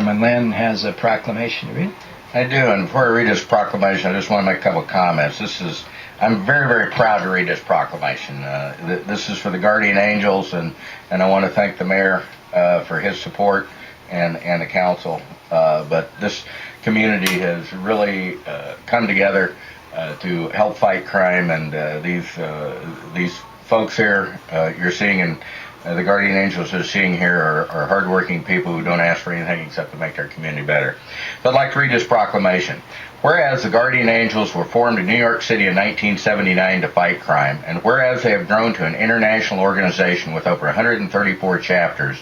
Chairman Lynn has a proclamation to read. I do, and before I read this proclamation, I just want to make a couple of comments. I'm very, very proud to read this proclamation. This is for the Guardian Angels, and I want to thank the mayor for his support and the council. But this community has really come together to help fight crime, and these folks here you're seeing in the Guardian Angels you're seeing here are hardworking people who don't ask for anything except to make their community better. So I'd like to read this proclamation. Whereas the Guardian Angels were formed in New York City in 1979 to fight crime, and whereas they have grown to an international organization with over 134 chapters,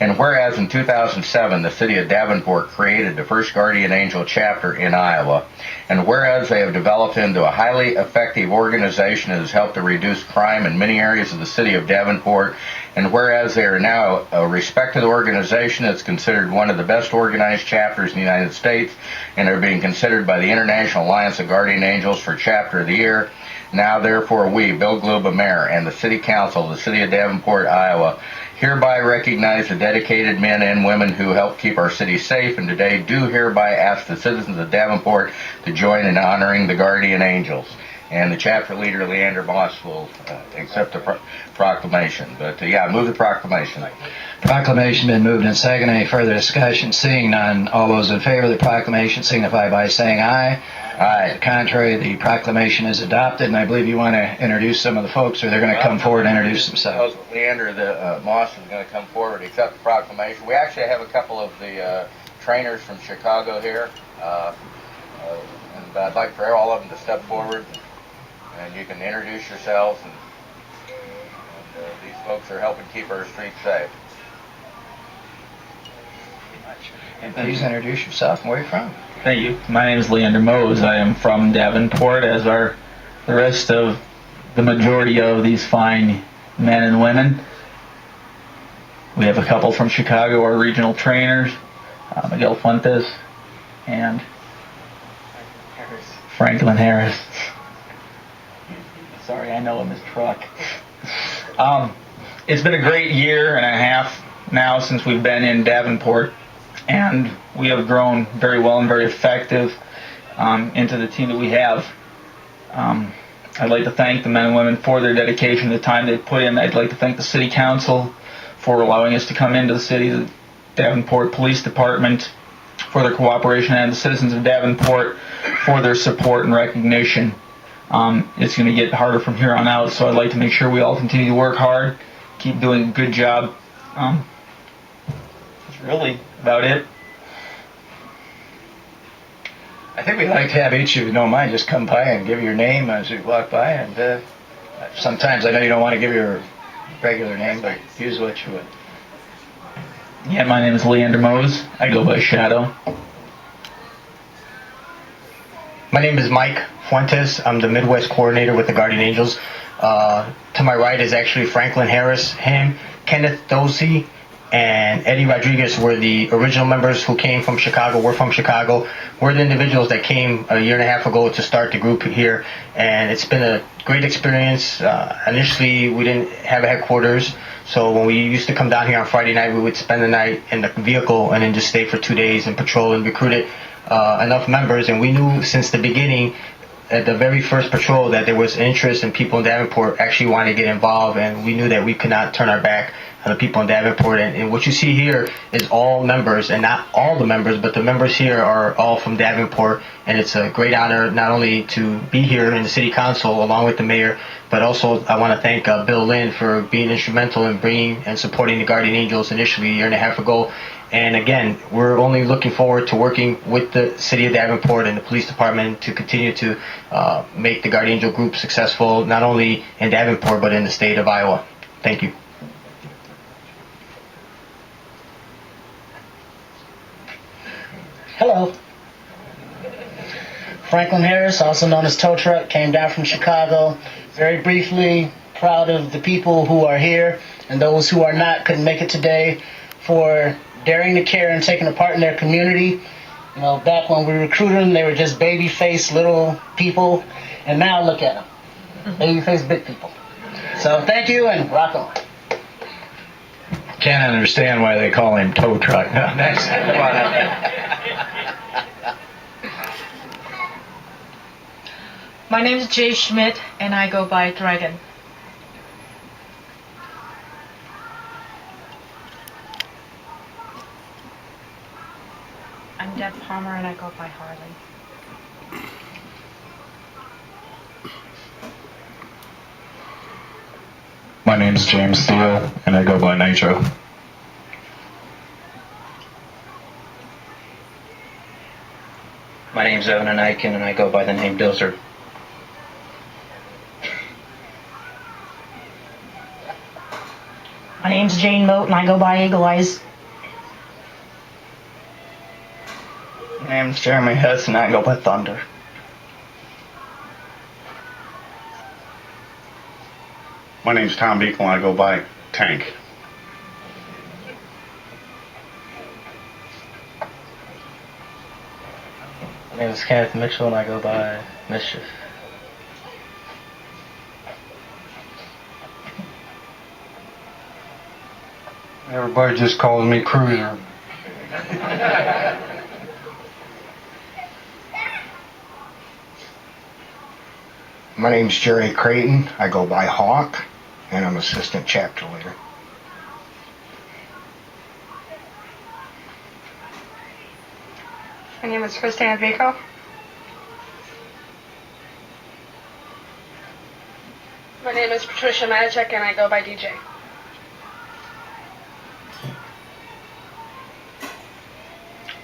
and whereas in 2007 the city of Davenport created the first Guardian Angel chapter in Iowa, and whereas they have developed into a highly effective organization that has helped to reduce crime in many areas of the city of Davenport, and whereas they are now a respected organization that's considered one of the best organized chapters in the United States, and are being considered by the International Alliance of Guardian Angels for Chapter of the Year, now therefore we, Bill Gluba, Mayor, and the City Council of the City of Davenport, Iowa, hereby recognize the dedicated men and women who help keep our city safe, and today do hereby ask the citizens of Davenport to join in honoring the Guardian Angels. And the chapter leader, Leander Moss, will accept the proclamation. But move the proclamation. Proclamation been moved and seconded. Any further discussion? Seeing none, all those in favor of the proclamation signify by saying aye. Aye. To the contrary, the proclamation is adopted, and I believe you want to introduce some of the folks, or they're going to come forward and introduce themselves. Leander Moss is going to come forward and accept the proclamation. We actually have a couple of the trainers from Chicago here, and I'd like for all of them to step forward, and you can introduce yourselves, and these folks are helping keep our streets safe. And please introduce yourself and where you're from. Thank you. My name is Leander Mose. I am from Davenport, as are the rest of the majority of these fine men and women. We have a couple from Chicago, our regional trainers, Miguel Fuentes and Franklin Harris. Sorry, I know him as Truck. It's been a great year and a half now since we've been in Davenport, and we have grown very well and very effective into the team that we have. I'd like to thank the men and women for their dedication, the time they put in. I'd like to thank the City Council for allowing us to come into the city, the Davenport Police Department for their cooperation, and the citizens of Davenport for their support and recognition. It's going to get harder from here on out, so I'd like to make sure we all continue to work hard, keep doing a good job. That's really about it. I think we'd like to have each of you, don't mind, just come by and give your name as you walk by. And sometimes I know you don't want to give your regular name, but use what you would. Yeah, my name is Leander Mose. I go by Shadow. My name is Mike Fuentes. I'm the Midwest coordinator with the Guardian Angels. To my right is actually Franklin Harris, him, Kenneth Dozy, and Eddie Rodriguez were the original members who came from Chicago. We're from Chicago. We're the individuals that came a year and a half ago to start the group here, and it's been a great experience. Initially, we didn't have a headquarters, so when we used to come down here on Friday night, we would spend the night in the vehicle and then just stay for 2 days and patrol and recruited enough members. And we knew since the beginning, at the very first patrol, that there was interest and people in Davenport actually wanted to get involved, and we knew that we could not turn our back on the people in Davenport. And what you see here is all members, and not all the members, but the members here are all from Davenport, and it's a great honor not only to be here in the City Council along with the mayor, but also I want to thank Bill Lynn for being instrumental in bringing and supporting the Guardian Angels initially a year and a half ago. And again, we're only looking forward to working with the City of Davenport and the Police Department to continue to make the Guardian Angel group successful, not only in Davenport, but in the state of Iowa. Thank you. Hello. Franklin Harris, also known as Tow Truck, came down from Chicago. Very briefly, proud of the people who are here and those who are not, couldn't make it today, for daring to care and taking a part in their community. You know, back when we recruited them, they were just baby-faced little people, and now look at them. Baby-faced big people. So thank you, and rock on. Can't understand why they call him tow truck. Next one. My name is Jay Schmidt, and I go by Dragon. I'm Deb Palmer, and I go by Harley. My name's James Steele, and I go by Nitro. My name's Evan Anikin, and I go by the name Dozer. My name's Jane Moat, and I go by Eagle Eyes. My name's Jeremy Hess, and I go by Thunder. My name's Tom Beekle, and I go by Tank. My name is Kenneth Mitchell, and I go by Mischief. Everybody just calls me Cruiser. My name's Jerry Creighton. I go by Hawk, and I'm assistant chapter leader. My name is Christina Vico. My name is Patricia Matichek, and I go by DJ.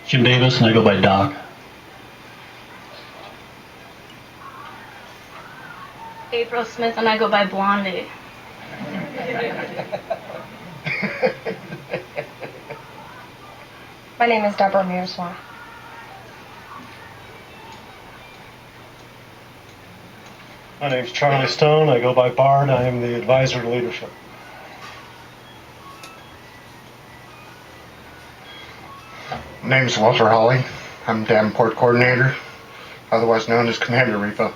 Jim Davis, and I go by Doc. April Smith, and I go by Blondie. My name is Deborah Mearswa. My name's Charlie Stone. I go by Bard. I am the advisor to leadership. My name's Walter Hawley. I'm Davenport coordinator, otherwise known as Commander Repo.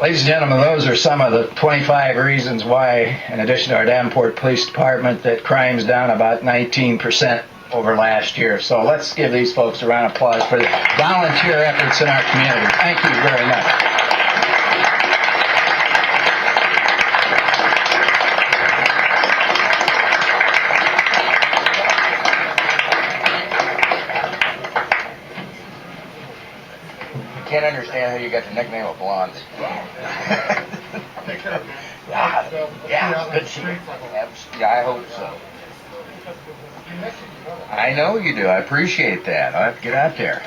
Ladies and gentlemen, those are some of the 25 reasons why, in addition to our Davenport Police Department, that crime's down about 19% over last year. So let's give these folks a round of applause for the volunteer efforts in our community. Thank you very much. Can't understand how you got the nickname of Blonde. Yeah, good to see you. Yeah, I hope so. I know you do. I appreciate that. I'll have to get out there.